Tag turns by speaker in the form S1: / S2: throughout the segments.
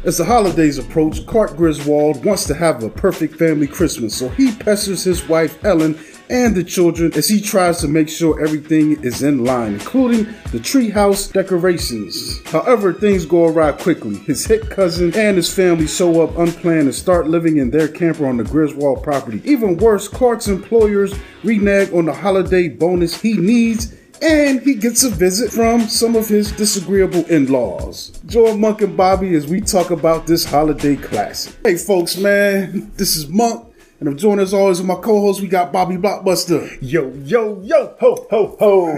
S1: As the holidays approach, Clark Griswold wants to have a perfect family Christmas, so he pesters his wife Ellen and the children as he tries to make sure everything is in line, including the treehouse decorations. However, things go awry quickly. His hick cousin and his family show up unplanned and start living in their camper on the Griswold property. Even worse, Clark's employers renege on the holiday bonus he needs, and he gets a visit from some of his disagreeable in-laws. Join Monk and Bobby as we talk about this holiday classic. Hey folks, man, this is Monk, and I'm joined as always with my co-host. We got Bobby Blockbuster.
S2: Yo, yo, yo, ho, ho, ho.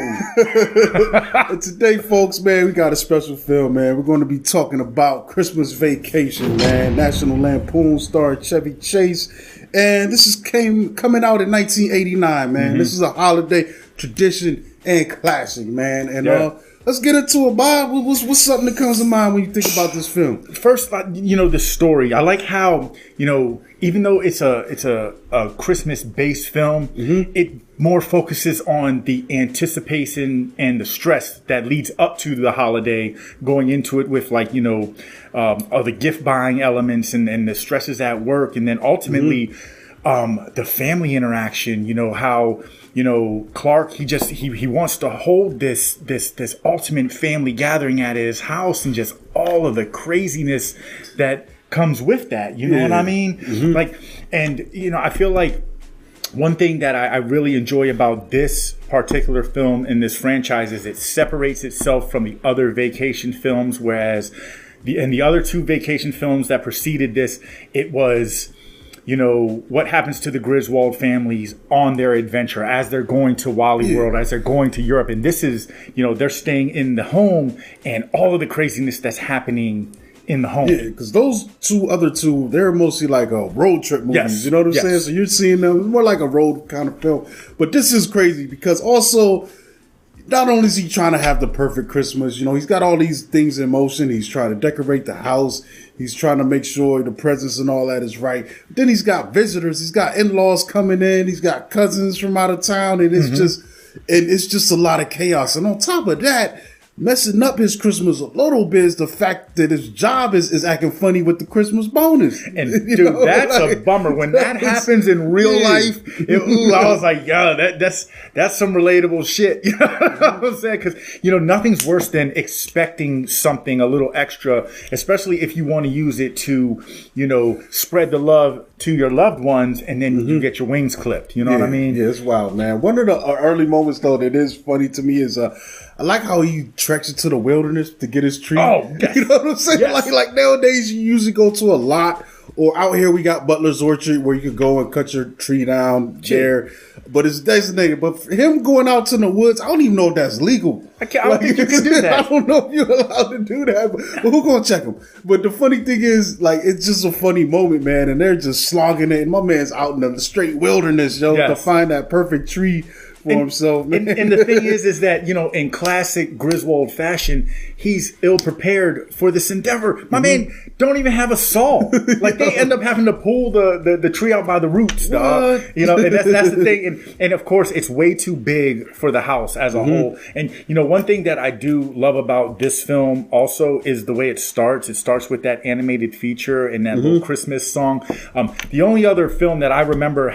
S1: And today, folks, man, we got a special film, man. We're going to be talking about Christmas Vacation, man. National Lampoon starring Chevy Chase. And this is coming out in 1989, man. Mm-hmm. This is a holiday tradition and classic, man. And let's get into it, Bob. What's something that comes to mind when you think about this film?
S2: First, the story. I like how, even though it's a Christmas-based film, mm-hmm. it more focuses on the anticipation and the stress that leads up to the holiday, going into it with the gift buying elements and the stresses at work, and then ultimately the family interaction. How Clark, he wants to hold this ultimate family gathering at his house, and just all of the craziness that comes with that. You know what I mean? Mm-hmm. I feel like one thing that I really enjoy about this particular film in this franchise is it separates itself from the other vacation films, whereas the other two vacation films that preceded this, it was what happens to the Griswold families on their adventure as they're going to Wally World, as they're going to Europe. And this is, they're staying in the home and all of the craziness that's happening in the home. Yeah,
S1: because those other two, they're mostly like a road trip movies.
S2: Yes.
S1: You know what I'm saying? So you're seeing them more like a road kind of film. But this is crazy because also, not only is he trying to have the perfect Christmas, he's got all these things in motion. He's trying to decorate the house. He's trying to make sure the presents and all that is right. But then he's got visitors. He's got in-laws coming in. He's got cousins from out of town. And it's just a lot of chaos. And on top of that, messing up his Christmas a little bit is the fact that his job is acting funny with the Christmas bonus.
S2: And dude, that's a bummer. When that happens in real life, I was like, that's some relatable shit. You know what I'm saying? Because, nothing's worse than expecting something a little extra, especially if you want to use it to, spread the love to your loved ones, and then you get your wings clipped. You know what I mean?
S1: Yeah, it's wild, man. One of the early moments, though, that is funny to me is I like how he treks into the wilderness to get his tree.
S2: Oh, yes.
S1: You know what I'm saying?
S2: Yes.
S1: Like nowadays, you usually go to a lot, or out here we got Butler's Orchard where you could go and cut your tree down there. But it's designated. But for him going out to the woods, I don't even know if that's legal.
S2: I don't think you can do that.
S1: I don't know if you're allowed to do that. But who's going to check him? But the funny thing is, it's just a funny moment, man. And they're just slogging it. And my man's out in the straight wilderness, to find that perfect tree for himself.
S2: And the thing is that, in classic Griswold fashion, he's ill-prepared for this endeavor. My man don't even have a saw. They end up having to pull the tree out by the roots. Dog. And that's the thing. And of course, it's way too big for the house as a whole. And, one thing that I do love about this film also is the way it starts. It starts with that animated feature and that little Christmas song. The only other film that I remember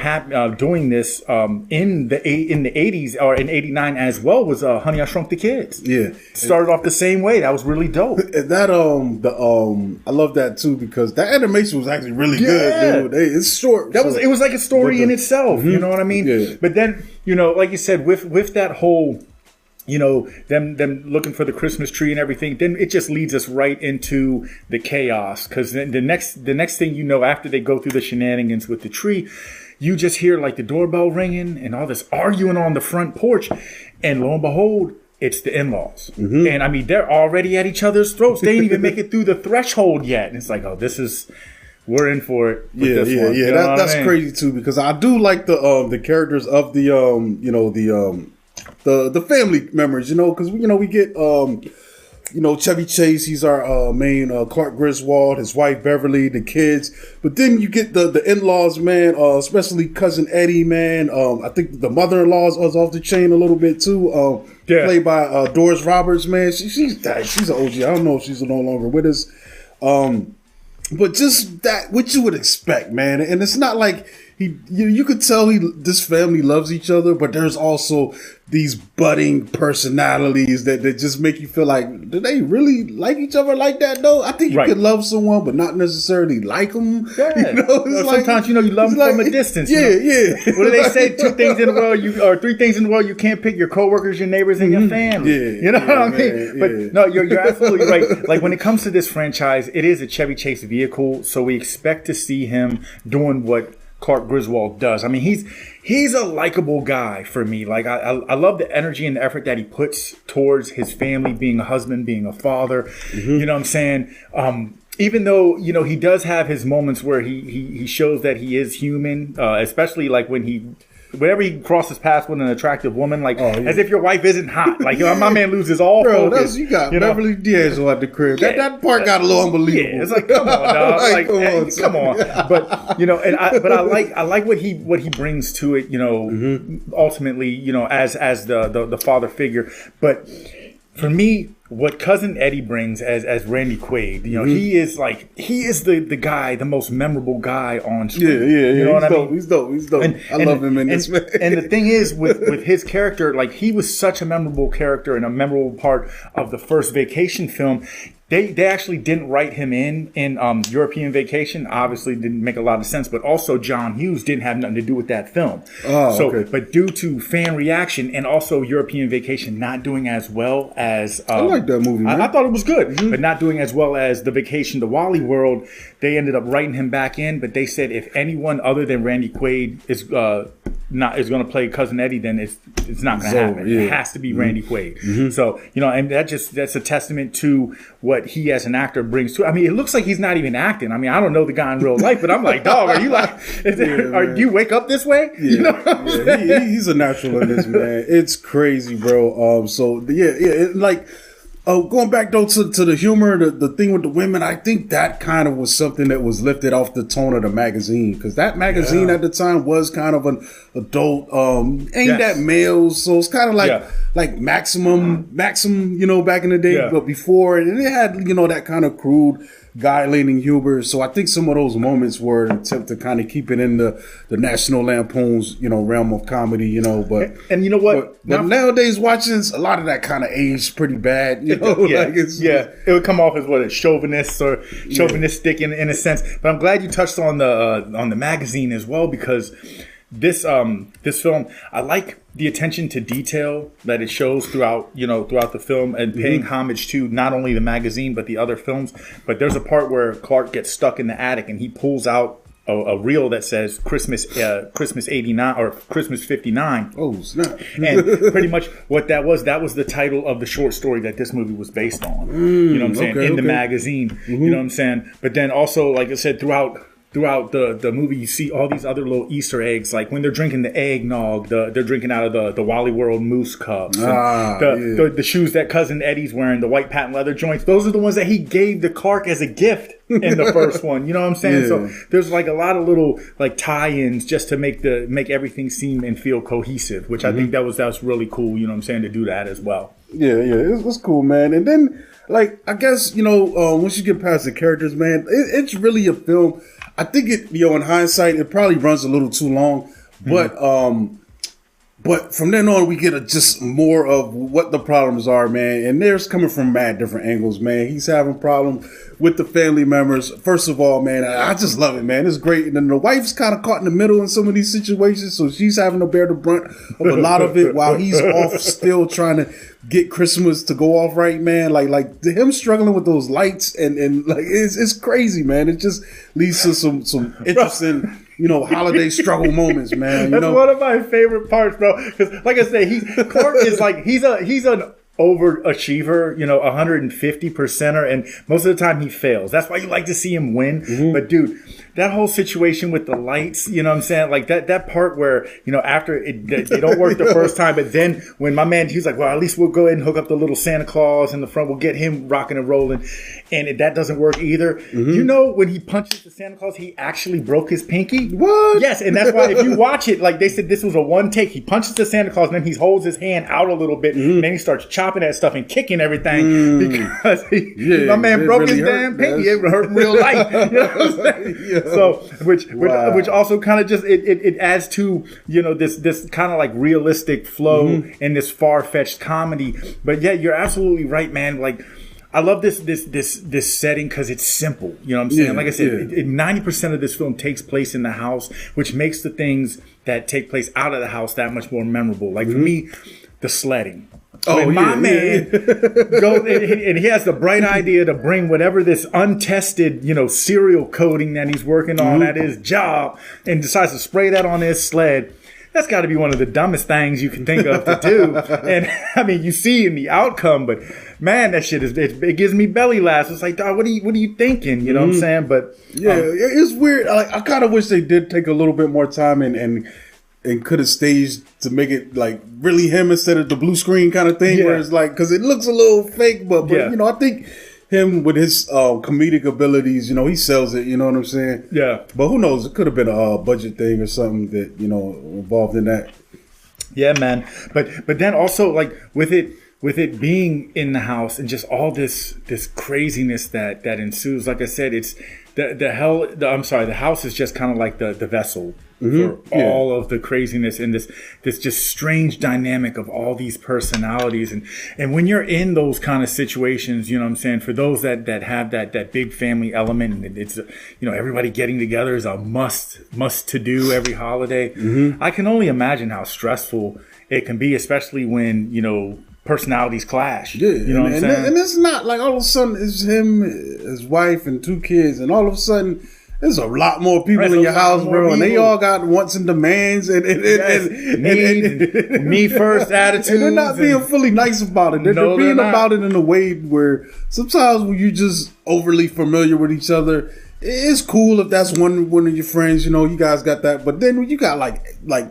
S2: doing this in the 80s or in 89 as well was Honey, I Shrunk the Kids.
S1: Yeah.
S2: Started off the same way. That was really dope.
S1: That I love that too because that animation was actually really good, dude. It's short.
S2: It was like a story in itself. You know what I mean?
S1: Yeah.
S2: But then, like you said, with that whole, them looking for the Christmas tree and everything, then it just leads us right into the chaos. Because then the next thing after they go through the shenanigans with the tree, you just hear the doorbell ringing and all this arguing on the front porch, and lo and behold, it's the in-laws. And I mean, they're already at each other's throats. They ain't even make it through the threshold yet. And it's like, oh, we're in for it.
S1: Yeah. That's crazy too, because I do like the characters of the family members, because we get Chevy Chase, he's our main Clark Griswold, his wife Beverly, the kids. But then you get the in-laws, man, especially cousin Eddie, man. I think the mother-in-law is off the chain a little bit too. Played by Doris Roberts, man. She's an OG. I don't know if she's no longer with us. But just that, what you would expect, man. And it's not like you could tell this family loves each other, but there's also these budding personalities that just make you feel like, do they really like each other like that, though? I think you could love someone, but not necessarily like them.
S2: Yeah.
S1: You know,
S2: sometimes, you love them from a distance.
S1: Yeah, yeah.
S2: What do they say? 2 things in a row, or 3 things in a row you can't pick: your coworkers, your neighbors, and your family.
S1: Yeah,
S2: you know what I mean?
S1: Man,
S2: but no, you're absolutely right. Like when it comes to this franchise, it is a Chevy Chase vehicle, so we expect to see him doing what Clark Griswold does. I mean, he's a likable guy for me. Like I love the energy and the effort that he puts towards his family, being a husband, being a father. You know what I'm saying? Even though, he does have his moments where he shows that he is human, especially like whenever he crosses paths with an attractive woman, as if your wife isn't hot. Like, my man loses all focus.
S1: You got Beverly D'Angelo at the crib. Yeah. That part got a little unbelievable.
S2: Yeah, it's like, come on, dog. Come on. But I like what he brings to it. Ultimately, as the father figure. But for me, what Cousin Eddie brings as Randy Quaid, he is the guy, the most memorable guy on screen.
S1: Yeah.
S2: You know what I mean?
S1: He's dope. I love him in this man.
S2: And the thing is, with his character, like, he was such a memorable character and a memorable part of the first Vacation film. They actually didn't write him in European Vacation. Obviously, didn't make a lot of sense. But also, John Hughes didn't have nothing to do with that film.
S1: Okay.
S2: But due to fan reaction and also European Vacation not doing as well as
S1: I like that movie, man.
S2: I thought it was good, but not doing as well as the Vacation to Wally World. They ended up writing him back in. But they said if anyone other than Randy Quaid is going to play Cousin Eddie, then it's not going to happen. Yeah. It has to be Randy Quaid. So and that's a testament to what he as an actor brings to it. I mean, it looks like he's not even acting. I mean, I don't know the guy in real life, but I'm like, dog, are you like, do you wake up this way?
S1: Yeah, he's a natural in this, man. It's crazy, bro. Going back though to the humor, the thing with the women, I think that kind of was something that was lifted off the tone of the magazine, because that magazine at the time was kind of an adult, aimed at males, so it's kind of like Maxim, back in the day, but before, and it had that kind of crude, guy-leaning humor. So I think some of those moments were an attempt to kind of keep it in the National Lampoon's realm of comedy, but
S2: and you know what?
S1: But nowadays, watching a lot of that kind of aged pretty bad.
S2: It would come off as a chauvinist or chauvinistic in a sense. But I'm glad you touched on the magazine as well, because this film, I like the attention to detail that it shows throughout the film, and paying homage to not only the magazine but the other films. But there's a part where Clark gets stuck in the attic and he pulls out a reel that says Christmas 89 or Christmas 59.
S1: Oh, snap.
S2: And pretty much what that was the title of the short story that this movie was based on. You know what I'm saying? In the magazine. You know what I'm saying? But then also, like I said, throughout the movie, you see all these other little Easter eggs, like when they're drinking the eggnog, they're drinking out of the Wally World Moose cups. The shoes that Cousin Eddie's wearing, the white patent leather joints, those are the ones that he gave to Clark as a gift in the first one. You know what I'm saying? So there's like a lot of little like tie-ins just to make everything seem and feel cohesive, which I think that was really cool, you know what I'm saying, to do that as well.
S1: Yeah, it was cool, man. And then, like, I guess, once you get past the characters, man, it's really a film. I think in hindsight, it probably runs a little too long, but from then on, we get just more of what the problems are, man. And there's coming from mad different angles, man. He's having problems with the family members. First of all, man, I just love it, man. It's great. And then the wife's kind of caught in the middle in some of these situations, so she's having to bear the brunt of a lot of it while he's off still trying to get Christmas to go off right, man. Like him struggling with those lights and like it's crazy, man. It just leads to some interesting holiday struggle moments, man.
S2: That's one of my favorite parts, bro. Because, like I say, Clark is like he's an overachiever, 150%er, and most of the time he fails. That's why you like to see him win. But dude, that whole situation with the lights, you know what I'm saying? Like that part where, after they don't work the first time, but then when my man, he's like, well, at least we'll go ahead and hook up the little Santa Claus in the front. We'll get him rocking and rolling. And that doesn't work either. Mm-hmm. When he punches the Santa Claus, he actually broke his pinky.
S1: What?
S2: Yes. And that's why if you watch it, like they said, this was a one take. He punches the Santa Claus and then he holds his hand out a little bit. And then he starts chopping at stuff and kicking everything because my man broke his damn pinky. It hurt in real life. You know what I'm saying? So, which also kind of just, it adds to, this kind of like realistic flow and this far-fetched comedy. But yeah, you're absolutely right, man. Like, I love this setting because it's simple. You know what I'm saying? Like I said, 90% of this film takes place in the house, which makes the things that take place out of the house that much more memorable. Like for me, the sledding. My man goes and he has the bright idea to bring whatever this untested, serial coding that he's working on at his job and decides to spray that on his sled. That's got to be one of the dumbest things you can think of to do. And I mean, you see in the outcome, but man, that shit it gives me belly laughs. It's like, dog, what are you thinking? You know what I'm saying? But
S1: it's weird. I kind of wish they did take a little bit more time and could have staged to make it like really him instead of the blue screen kind of thing, where it's like, because it looks a little fake, but I think him with his comedic abilities, he sells it. You know what I'm saying?
S2: Yeah.
S1: But who knows? It could have been a budget thing or something that involved in that.
S2: Yeah, man. But then also like with it being in the house and just all this craziness that ensues. Like I said, it's the house is just kind of like the vessel for all of the craziness and this just strange dynamic of all these personalities. And when you're in those kind of situations, you know what I'm saying, for those that have that big family element, and it's, everybody getting together is a must to do every holiday. I can only imagine how stressful it can be, especially when, personalities clash.
S1: Yeah,
S2: you know what I'm saying?
S1: And it's not like all of a sudden it's him, his wife, and 2 kids, and all of a sudden there's a lot more people in your house, bro, and they all got wants and demands and
S2: me first attitudes.
S1: And they're not being fully nice about it. They're being about it in a way where sometimes when you're just overly familiar with each other, it's cool if that's one of your friends, you guys got that. But then when you got like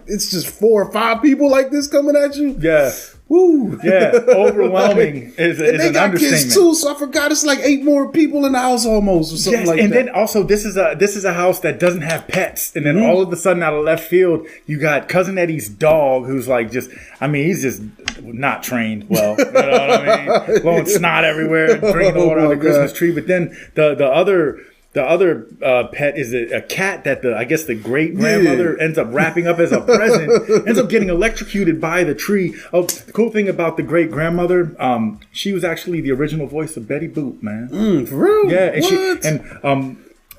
S1: it's just 4 or 5 people like this coming at you.
S2: Yeah.
S1: Woo.
S2: Yeah, overwhelming is an understatement. And they got kids
S1: too, so I forgot it's like 8 more people in the house almost or something like that.
S2: And then also this is a house that doesn't have pets. And then all of a sudden out of left field, you got Cousin Eddie's dog who's like he's just not trained well. You know what I mean? Blowing snot everywhere and drinking water on the Christmas tree. But then the other pet is a cat that the great grandmother ends up wrapping up as a present, ends up getting electrocuted by the tree. Oh, the cool thing about the great grandmother, she was actually the original voice of Betty Boop, man.
S1: For real?
S2: Yeah, and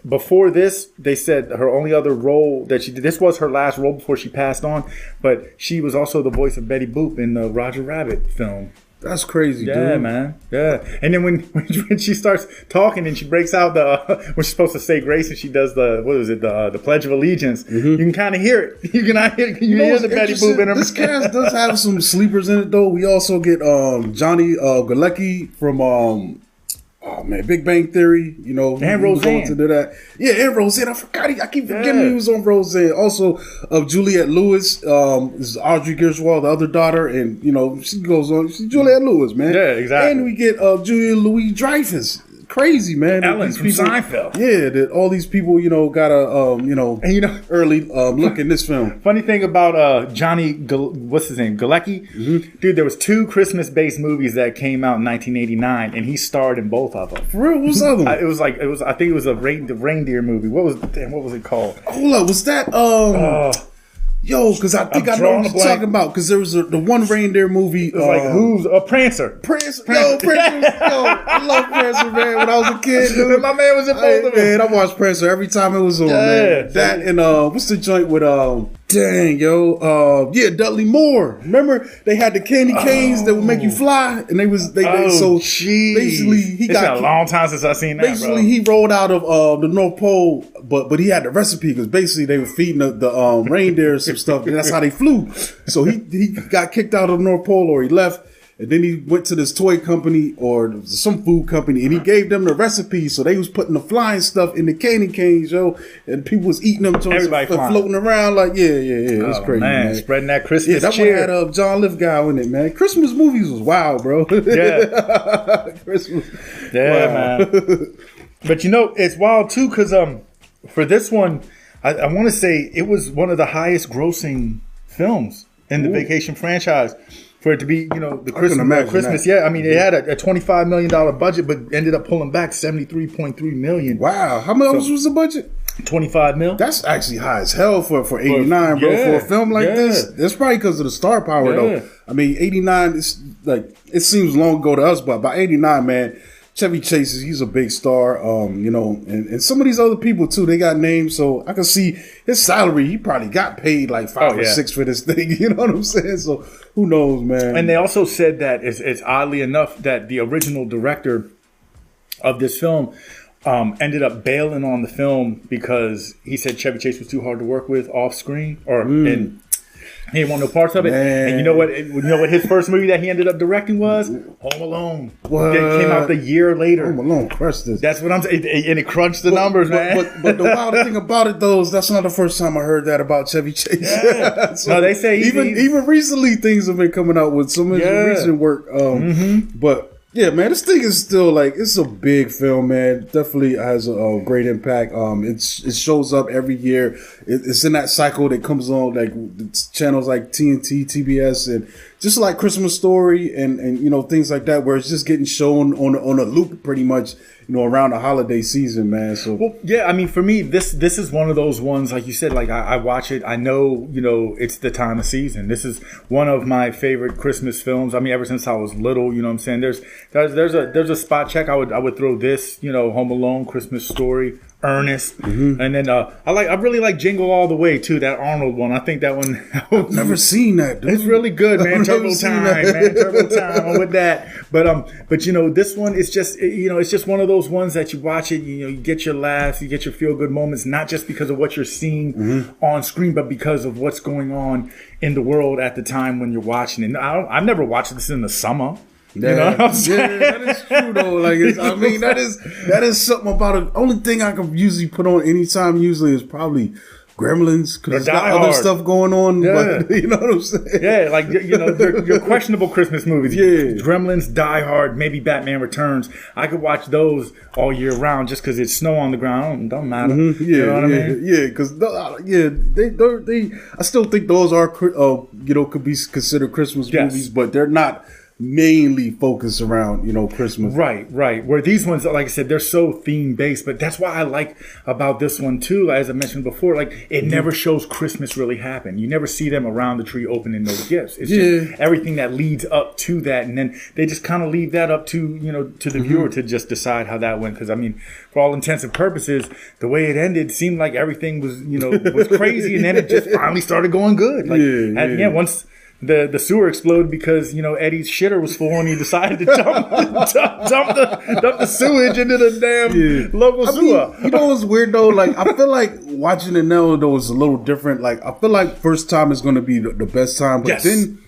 S2: before this, they said her only other role that she did, this was her last role before she passed on, but she was also the voice of Betty Boop in the Roger Rabbit film.
S1: That's crazy, dude.
S2: Yeah, man. Yeah. And then when she starts talking and she breaks out when she's supposed to say grace and she does the Pledge of Allegiance, you can kind of hear it. You can hear the Betty Boop in her.
S1: This cast does have some sleepers in it, though. We also get Johnny Galecki from Big Bang Theory,
S2: and Roseanne.
S1: To do that. Yeah, and Roseanne. I forgot. I keep forgetting he was on Roseanne. Also, Juliette Lewis is Audrey Griswold, the other daughter, and she goes on. She's Juliette Lewis, man.
S2: Yeah, exactly.
S1: And we get Julia Louis-Dreyfus. Crazy, man.
S2: Ellen from Seinfeld.
S1: Yeah, that all these people, got a early look in this film.
S2: Funny thing about Johnny, what's his name, Galecki? Dude, there was 2 Christmas-based movies that came out in 1989, and he starred in both of them.
S1: For real? What's the other one?
S2: I think it was the reindeer movie. What was it called?
S1: Hold up, was that Yo, because I think I know what you're talking about. Because there was the one reindeer movie.
S2: It was like who's a Prancer?
S1: Prancer. Yo, I love Prancer, man. When I was a kid, dude,
S2: my man was in both of them.
S1: Man, I watched Prancer every time it was on. Man. That and what's the joint with Dudley Moore. Remember they had the candy canes that would make you fly, and basically he
S2: it's been a long time since I seen that.
S1: Basically, he rolled out of the North Pole, but he had the recipe because basically they were feeding the reindeer some stuff, and that's how they flew. So he got kicked out of the North Pole, or he left. And then he went to this toy company or some food company, and he gave them the recipe. So they was putting the flying stuff in the candy canes, yo, and people was eating them, floating around like, yeah. It's crazy, man.
S2: Spreading that Christmas
S1: that
S2: cheer.
S1: one had John Lithgow in it, man. Christmas movies was wild, bro.
S2: Yeah,
S1: Christmas.
S2: Yeah, wow. Man. But it's wild too, because for this one, I want to say it was one of the highest grossing films in the Vacation franchise. For it to be, the Christmas, yeah. I mean, it had a $25 million budget, but ended up pulling back $73.3 million.
S1: Wow, how much was the budget?
S2: $25 million.
S1: That's actually high as hell for '89, bro. For a film like this, that's probably because of the star power, though. I mean, '89 is like it seems long ago to us, but by '89, man. Chevy Chase, he's a big star, and some of these other people too, they got names, so I can see his salary, he probably got paid like 5 or 6 for this thing, you know what I'm saying? So who knows, man.
S2: And they also said that it's oddly enough that the original director of this film ended up bailing on the film because he said Chevy Chase was too hard to work with off screen and he didn't want no parts of it. Man. And you know what his first movie that he ended up directing was? Home Alone. What? That came out the year later.
S1: Home Alone crushed this.
S2: That's what I'm saying. And it crunched the numbers, man.
S1: But the wild thing about it, though, is that's not the first time I heard that about Chevy Chase.
S2: Yeah. So no, they say
S1: even recently things have been coming out with some of his recent work. But yeah, man, this thing is still like, it's a big film, man. Definitely has a great impact. It shows up every year. It's in that cycle that comes on like channels like TNT, TBS, and just like Christmas Story and things like that, where it's just getting shown on a loop pretty much, around the holiday season, man. So
S2: well, yeah, I mean, for me, this is one of those ones, like you said, like I watch it. I know, it's the time of season. This is one of my favorite Christmas films. I mean, ever since I was little, you know what I'm saying? There's a spot check. I would throw this, Home Alone, Christmas Story, Ernest, and then I really like Jingle All the Way too. That Arnold one. I think that one.
S1: I've never seen that, dude.
S2: It's really good, man. Turbo Time, man. Turbo Time. I'm with that. But this one is just it's just one of those ones that you watch it, you get your laughs, you get your feel good moments, not just because of what you're seeing on screen, but because of what's going on in the world at the time when you're watching it. I've never watched this in the summer.
S1: Yeah, you know what I'm saying? That is true though. Like, that is something about it. Only thing I can usually put on anytime usually is probably Gremlins, because it's got other stuff going on.
S2: Yeah.
S1: But, you know what I'm saying?
S2: Yeah, like your questionable Christmas movies. Yeah, Gremlins, Die Hard, maybe Batman Returns. I could watch those all year round just because it's snow on the ground. Don't matter.
S1: Yeah, you know what I mean? Yeah, because they. I still think those are could be considered Christmas movies, but they're not mainly focused around Christmas.
S2: Right. Where these ones, like I said, they're so theme based, but that's why I like about this one too, as I mentioned before, like it never shows Christmas really happen. You never see them around the tree opening those gifts. It's just everything that leads up to that, and then they just kind of leave that up to to the viewer to just decide how that went. Because I mean, for all intents and purposes, the way it ended seemed like everything was was crazy, and then it just finally started going good. Like once the sewer exploded because Eddie's shitter was full and he decided to dump the sewage into the damn local sewer.
S1: It's weird though. Like I feel like watching it now though is a little different. Like I feel like first time is going to be the best time, but then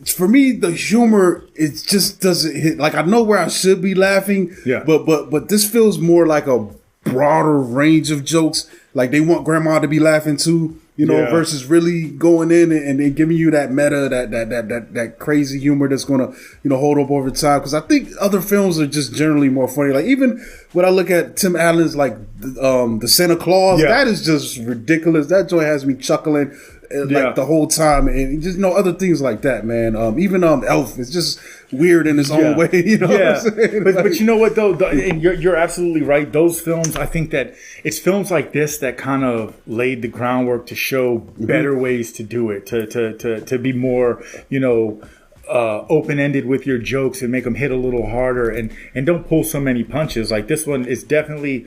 S1: for me the humor it just doesn't hit. Like I know where I should be laughing, but this feels more like a broader range of jokes. Like they want grandma to be laughing too. Versus really going in and giving you that meta, that crazy humor that's going to, hold up over time. Because I think other films are just generally more funny. Like even when I look at Tim Allen's like the Santa Claus, that is just ridiculous. That joy has me chuckling like the whole time, and just other things like that, man. Even Elf is just weird in its own way. What I'm saying?
S2: But you know what though, and you're absolutely right. Those films, I think that it's films like this that kind of laid the groundwork to show better ways to do it, to be more open-ended with your jokes and make them hit a little harder and don't pull so many punches. Like this one is definitely,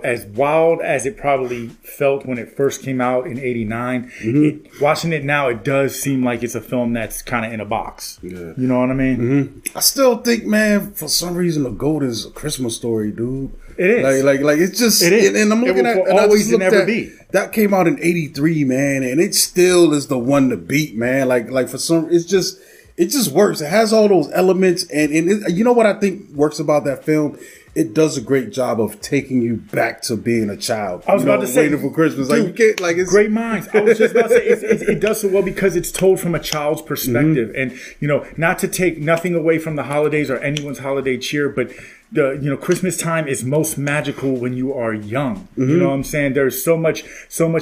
S2: as wild as it probably felt when it first came out in '89. Watching it now, it does seem like it's a film that's kind of in a box. Yeah. You know what I mean?
S1: I still think, man, for some reason, the GOAT is A Christmas Story, dude.
S2: It is.
S1: Like it's just,
S2: it is.
S1: And I'm looking at, and
S2: always and never be.
S1: That came out in '83, man, and it still is the one to beat, man. Like for some, it's just, it just works. It has all those elements, and you know what I think works about that film? It does a great job of taking you back to being a child.
S2: I was about to say,
S1: waiting for Christmas.
S2: Dude,
S1: like you can't, like it's
S2: great minds. I was just about to say it does so well because it's told from a child's perspective, and not to take nothing away from the holidays or anyone's holiday cheer, but Christmas time is most magical when you are young. You know what I'm saying? There's so much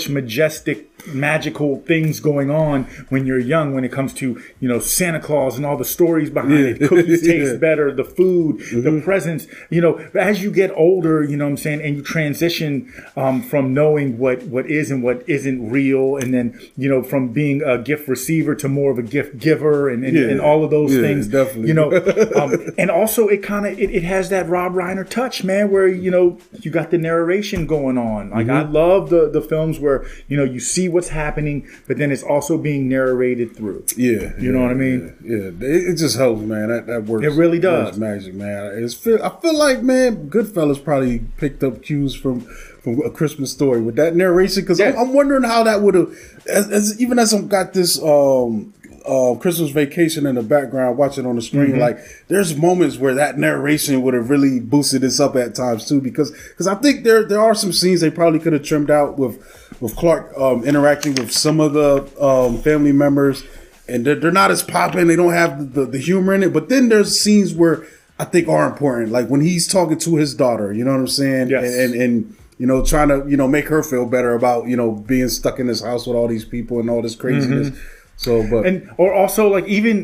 S2: majestic, magical things going on when you're young when it comes to Santa Claus and all the stories behind it. Cookies taste better, the food, the presents. As you get older, you know what I'm saying, and you transition from knowing what is and what isn't real, and then from being a gift receiver to more of a gift giver, and all of those things.
S1: Definitely.
S2: And also it has that Rob Reiner touch, man, where you got the narration going on. Like I love the films where you see what's happening, but then it's also being narrated through. You know what I mean?
S1: Yeah. It just helps, man. That works.
S2: It really does.
S1: Works magic, man. I feel like, man, Goodfellas probably picked up cues from A Christmas Story with that narration, because I'm wondering how that would have, even as I've got this Christmas Vacation in the background, watching on the screen, like there's moments where that narration would have really boosted this up at times too, because I think there are some scenes they probably could have trimmed out with Clark interacting with some of the family members, and they're not as popping, they don't have the humor in it, but then there's scenes where I think are important, like when he's talking to his daughter, you know what I'm saying?
S2: Yes.
S1: And trying to make her feel better about being stuck in this house with all these people and all this craziness. So,
S2: or also like even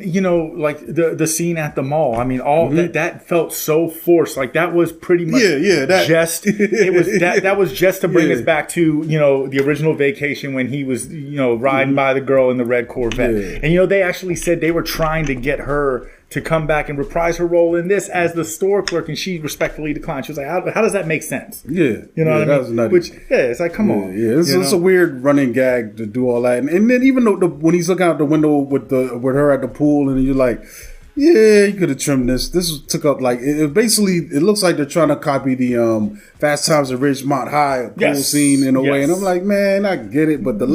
S2: like the scene at the mall. I mean, all that felt so forced. Like that was pretty much that was just to bring us back to the original Vacation when he was riding by the girl in the red Corvette, and they actually said they were trying to get her to come back and reprise her role in this as the store clerk, and she respectfully declined. She was like, "How does that make sense?" What I mean?
S1: That was nutty.
S2: Which, it's like, come on.
S1: It's a weird running gag to do all that, and then even though when he's looking out the window with her at the pool, and you're like, yeah, you could have trimmed this. This took up like it basically. It looks like they're trying to copy the Fast Times at Ridgemont High pool scene in a way, and I'm like, man, I get it, but the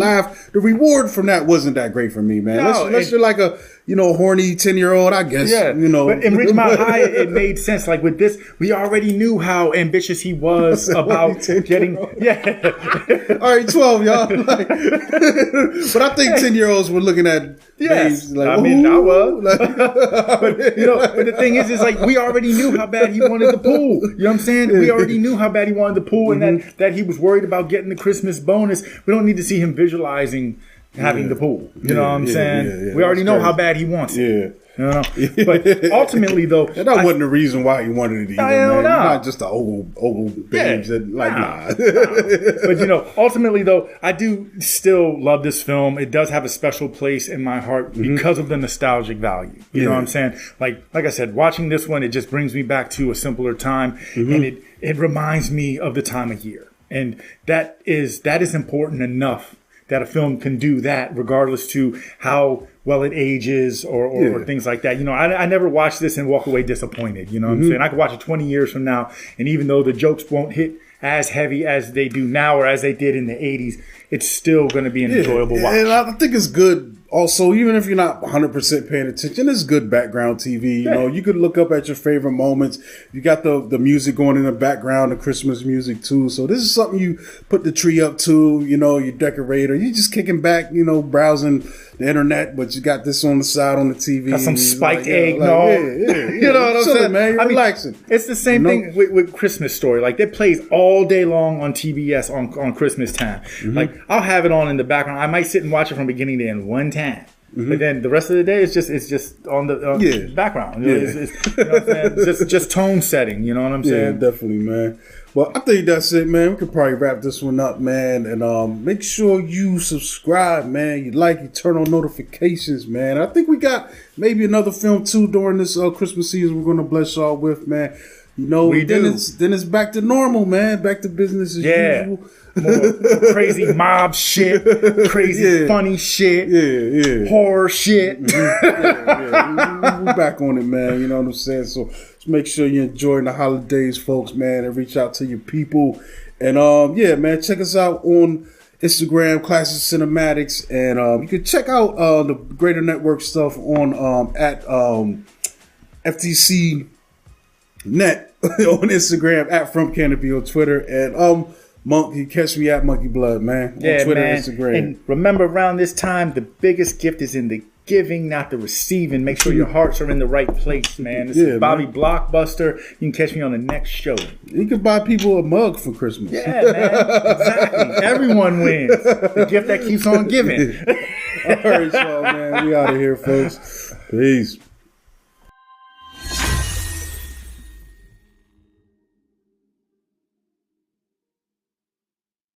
S1: reward from that wasn't that great for me, man. Unless you're like a horny 10-year-old, I guess.
S2: But in Ridgemont High, it made sense. Like with this, we already knew how ambitious he was about getting. All
S1: right, 12, y'all. But I think 10-year-olds were looking at.
S2: Yes,
S1: like,
S2: I mean, I was. But the thing is like we already knew how bad he wanted the pool. You know what I'm saying? We already knew how bad he wanted the pool, and that he was worried about getting the Christmas bonus. We don't need to see him visualizing having the pool. You know what I'm saying? We already know how bad he wants it. But ultimately, though,
S1: that wasn't the reason why he wanted it either, man. Not just an old babes that
S2: But ultimately, though, I do still love this film. It does have a special place in my heart because of the nostalgic value. You know what I'm saying? Like I said, watching this one, it just brings me back to a simpler time, and it reminds me of the time of year, and that is important enough that a film can do that regardless to how well it ages or things like that. I never watch this and walk away disappointed. You know what I'm saying? I could watch it 20 years from now, and even though the jokes won't hit as heavy as they do now or as they did in the 80s, it's still going to be an enjoyable watch. And
S1: I think it's good. Also, even if you're not 100% paying attention, it's good background TV. You could look up at your favorite moments. You got the music going in the background, the Christmas music too. So this is something you put the tree up to, you decorate, or you just kicking back, browsing the internet, but you got this on the side on the TV.
S2: Got some spiked eggnog.
S1: You know what I'm saying, man? You're relaxing.
S2: It's the same thing with Christmas Story. Like, it plays all day long on TBS on Christmas time. Like, I'll have it on in the background. I might sit and watch it from beginning to end one time. But then the rest of the day, it's just on the background. It's just tone setting. You know what I'm saying?
S1: Yeah, definitely, man. Well, I think that's it, man. We could probably wrap this one up, man. And make sure you subscribe, man. You like, you turn on notifications, man. I think we got maybe another film too during this Christmas season we're gonna bless y'all with, man. Then it's back to normal, man. Back to business as usual.
S2: More crazy mob shit, crazy funny shit, horror shit.
S1: We're back on it, man. You know what I'm saying? So just make sure you're enjoying the holidays, folks, man, and reach out to your people. And man, check us out on Instagram, Classic Cinematics, and you can check out the Greater Network stuff on at FTC Net on Instagram, at From Canopy on Twitter, and Monk, you catch me at Monkey Blood, man, on Twitter, man. Instagram.
S2: And remember, around this time, the biggest gift is in the giving, not the receiving. Make sure your hearts are in the right place, man. This is Bobby Blockbuster. You can catch me on the next show.
S1: You can buy people a mug for Christmas.
S2: Yeah, man. Exactly. Everyone wins. The gift that keeps on giving.
S1: All right, y'all, man. We out of here, folks. Peace.